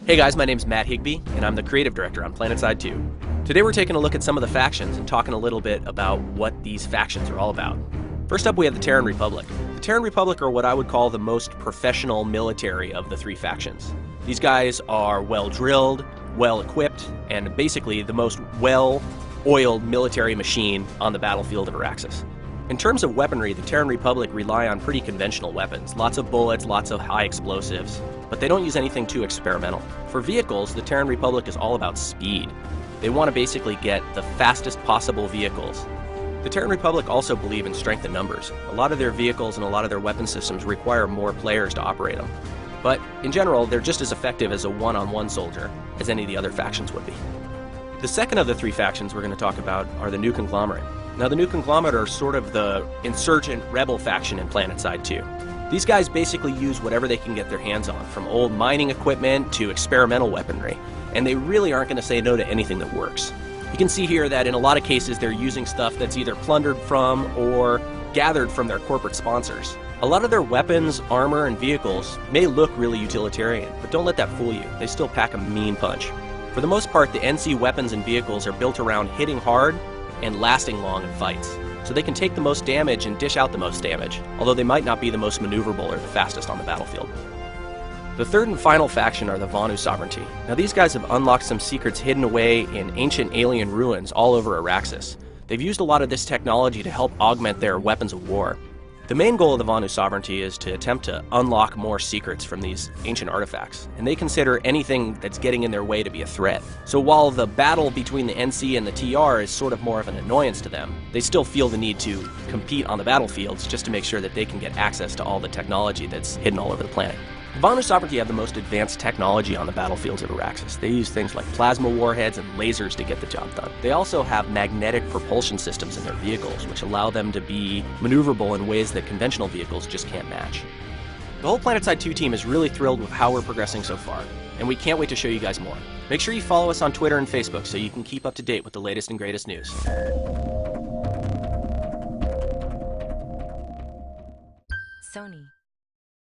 Hey guys, my name's Matt Higbee, and I'm the creative director on PlanetSide 2. Today we're taking a look at some of the factions and talking a little bit about what these factions are all about. First up, we have the Terran Republic. The Terran Republic are what I would call the most professional military of the three factions. These guys are well-drilled, well-equipped, and basically the most well-oiled military machine on the battlefield of Araxis. In terms of weaponry, the Terran Republic rely on pretty conventional weapons. Lots of bullets, lots of high explosives, but they don't use anything too experimental. For vehicles, the Terran Republic is all about speed. They want to basically get the fastest possible vehicles. The Terran Republic also believe in strength in numbers. A lot of their vehicles and a lot of their weapon systems require more players to operate them. But in general, they're just as effective as a one-on-one soldier as any of the other factions would be. The second of the three factions we're going to talk about are the New Conglomerate. Now, the New Conglomerate are sort of the insurgent rebel faction in PlanetSide 2. These guys basically use whatever they can get their hands on, from old mining equipment to experimental weaponry, and they really aren't going to say no to anything that works. You can see here that in a lot of cases they're using stuff that's either plundered from or gathered from their corporate sponsors. A lot of their weapons, armor, and vehicles may look really utilitarian, but don't let that fool you. They still pack a mean punch. For the most part, the NC weapons and vehicles are built around hitting hard and lasting long in fights, so they can take the most damage and dish out the most damage, although they might not be the most maneuverable or the fastest on the battlefield. The third and final faction are the Vanu Sovereignty. Now, these guys have unlocked some secrets hidden away in ancient alien ruins all over Araxis. They've used a lot of this technology to help augment their weapons of war. The main goal of the Vanu Sovereignty is to attempt to unlock more secrets from these ancient artifacts, and they consider anything that's getting in their way to be a threat. So while the battle between the NC and the TR is sort of more of an annoyance to them, they still feel the need to compete on the battlefields just to make sure that they can get access to all the technology that's hidden all over the planet. The Vanu Sovereignty have the most advanced technology on the battlefields of Araxis. They use things like plasma warheads and lasers to get the job done. They also have magnetic propulsion systems in their vehicles, which allow them to be maneuverable in ways that conventional vehicles just can't match. The whole PlanetSide 2 team is really thrilled with how we're progressing so far, and we can't wait to show you guys more. Make sure you follow us on Twitter and Facebook so you can keep up to date with the latest and greatest news.